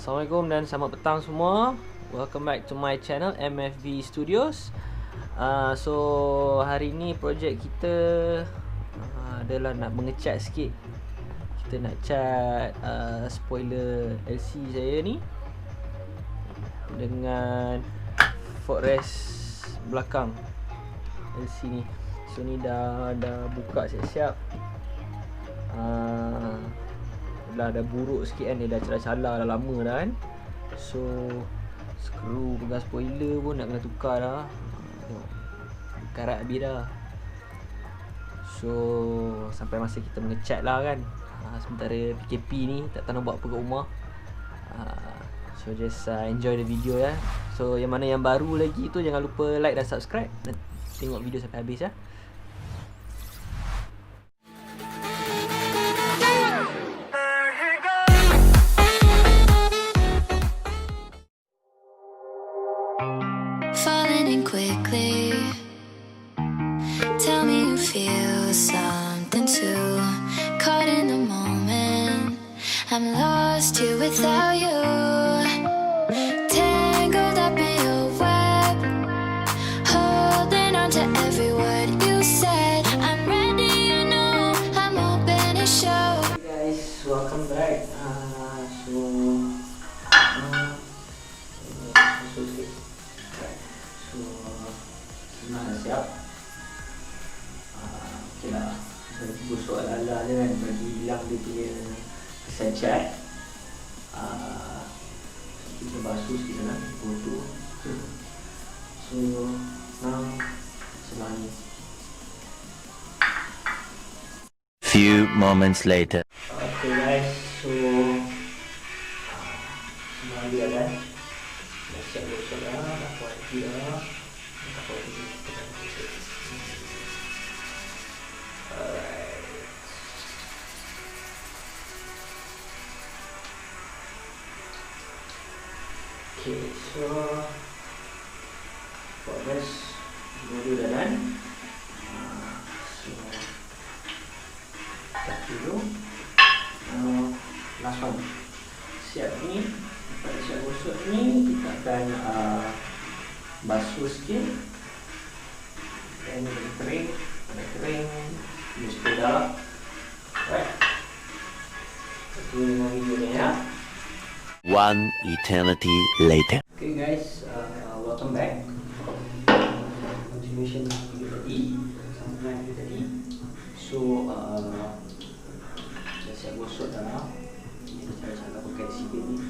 Assalamualaikum dan selamat petang semua. Welcome back to my channel MFV Studios. So hari ni projek kita adalah nak mengecat sikit. Kita nak cat spoiler LC saya ni dengan footrest belakang LC ni. So ni dah buka siap-siap. Dah ada buruk sikit kan, dia dah cala-cala dah lama dah kan. So skru pegang spoiler pun nak kena tukar dah. Tengok karat habis dah. So sampai masa kita mengecat lah kan. Sementara PKP ni tak tahu nak buat apa kat rumah. So just enjoy the video ya. So yang mana yang baru lagi tu jangan lupa like dan subscribe dan tengok video sampai habis ya. Quickly, tell me you feel something too. Caught in the moment, I'm lost here without you. Tangled up in your web, holding on to every word you said. I'm ready, you know, I'm open to show. Hey guys, welcome back. Siap. Okay lah. Gosok ala-ala je kan, bagi hilang dia punya kesan cat. Kita basuh sikit lah, kotor. So now sebelah ni. Few moments later. Okay guys, so sebelah dia kan. Dah siap gosok dah, dah kualiti dah. Alright. Okay, so footrest dulu dah kan. So dah dulu. Last one. Siap ni. Pada siap gosok ni kita akan basuh sikit. Dan ini kering. Pada kering use sepeda. Alright. Itu dengan video ni ya. One eternity later. Okay guys, welcome back. Continuation video tadi, sambungan video tadi. So dah siap gosok dah. Kita cara-cara pakai sipit ni.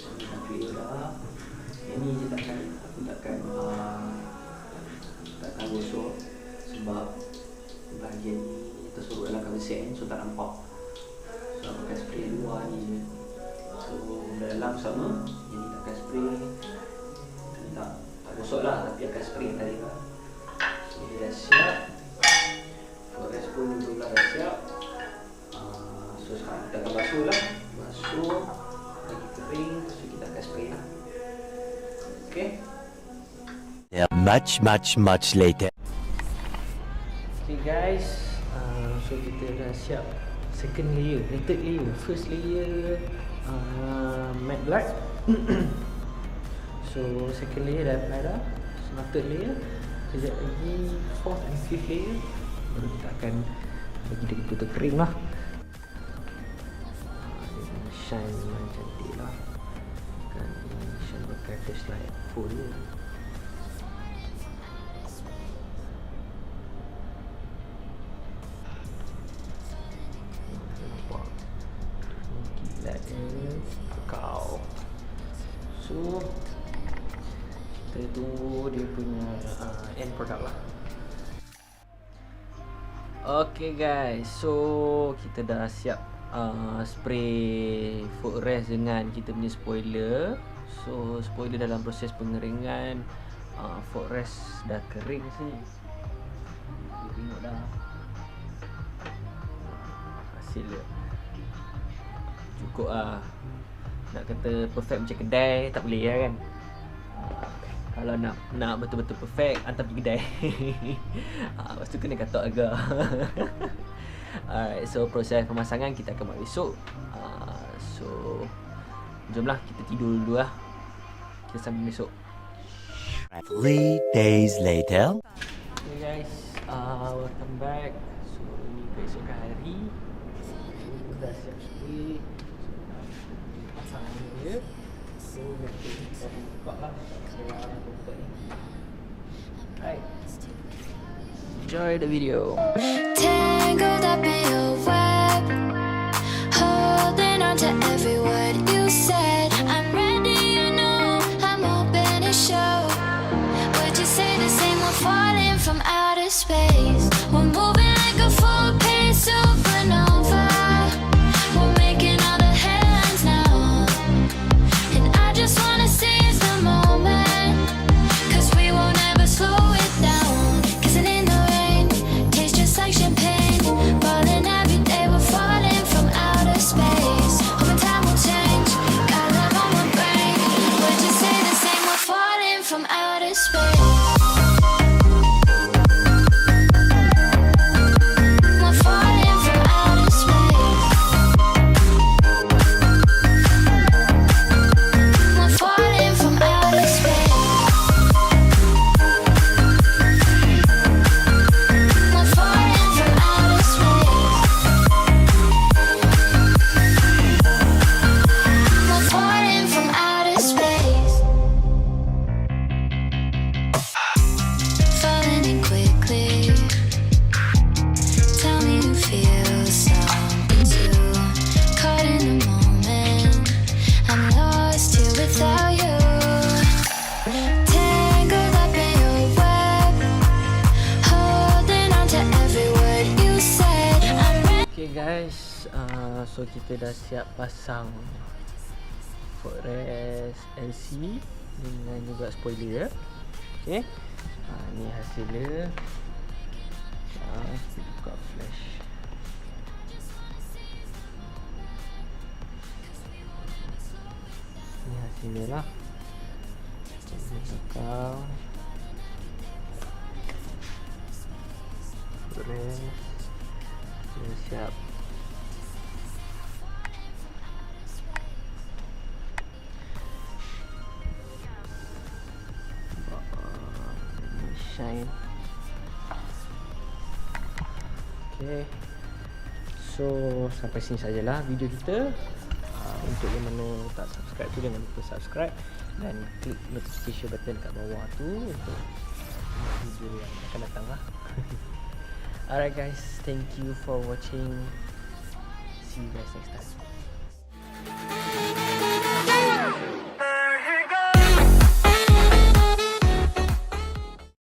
So dah clear dah. Ini je aku takkan gosok sebab bahagian ni tersorot dalam cover set ni, so tak nampak. So aku akan spray luar ni je. So dalam sama, ini takkan spray. Ini tak gosok lah, tapi akan spray tadi lah. So dia dah siap. Footrest pun dulu lah dah siap. So sekarang kita akan basuh lah. Basuh, lagi kering, lepas tu kita akan spray lah. Okay. Yeah, much later. Okay guys, so kita dah siap second layer, third layer, first layer matte black. So second layer dah apply dah. So third layer, sekejap lagi fourth and fifth layer, baru kita akan bagi dia betul-betul kering lah. Dia shine memang cantik lah. Kan ini shine pakai flashlight full je. Kau. So kita tunggu dia punya end product lah. Okay guys, so kita dah siap spray footrest dengan kita punya spoiler. So spoiler dalam proses pengeringan, footrest dah kering sini. Kita tengok dah hasil dia. Cukup lah. Nak kata perfect macam kedai tak boleh lah kan. Kalau nak betul-betul perfect, hantar pergi kedai. Lepas tu kena katok agak. Alright, so proses pemasangan kita akan buat besok. So Jomlah kita tidur dulu lah. Kita sampai besok. 3 days later. Okay guys, welcome back. So ini keesokan hari. Kita dah siap sekali. Pasang ni dia. So kita buka lah. Saya buka ni. Right. Enjoy the video. Tangled up in your web, holding on to every word you said. I'm ready, you know, I'm open to show. Would you say the same? We're falling from outer space. We're moving like a full-paced supernova. We're making all the headlines now, and I just wanna seize the moment, 'cause we won't ever slow it down. Kissing in the rain tastes just like champagne. Falling every day, we're falling from outer space. Hoping time will change, got love on my brain. Would you say the same? We're falling from outer space. We're falling from outer space. We're falling from outer space. We're falling from outer space. We're falling from outer space. Falling in quickly. Tell me you feel something too. Caught in the moment, I'm lost here without you. Tangled up in your web, holding on to every word you said. I'm ready. Okay guys, so kita dah siap pasang footrest LC dengan juga spoiler. Okay, ni hasilnya. Kita buka flash. Ni hasilnya lah. Kita belakang footrest sudah siap. Shine. Okay, so sampai sini sajalah video kita. Untuk yang mana tak subscribe tu, jangan lupa subscribe dan klik notification button kat bawah tu untuk video yang akan datang lah. Alright guys, thank you for watching. See you guys next time.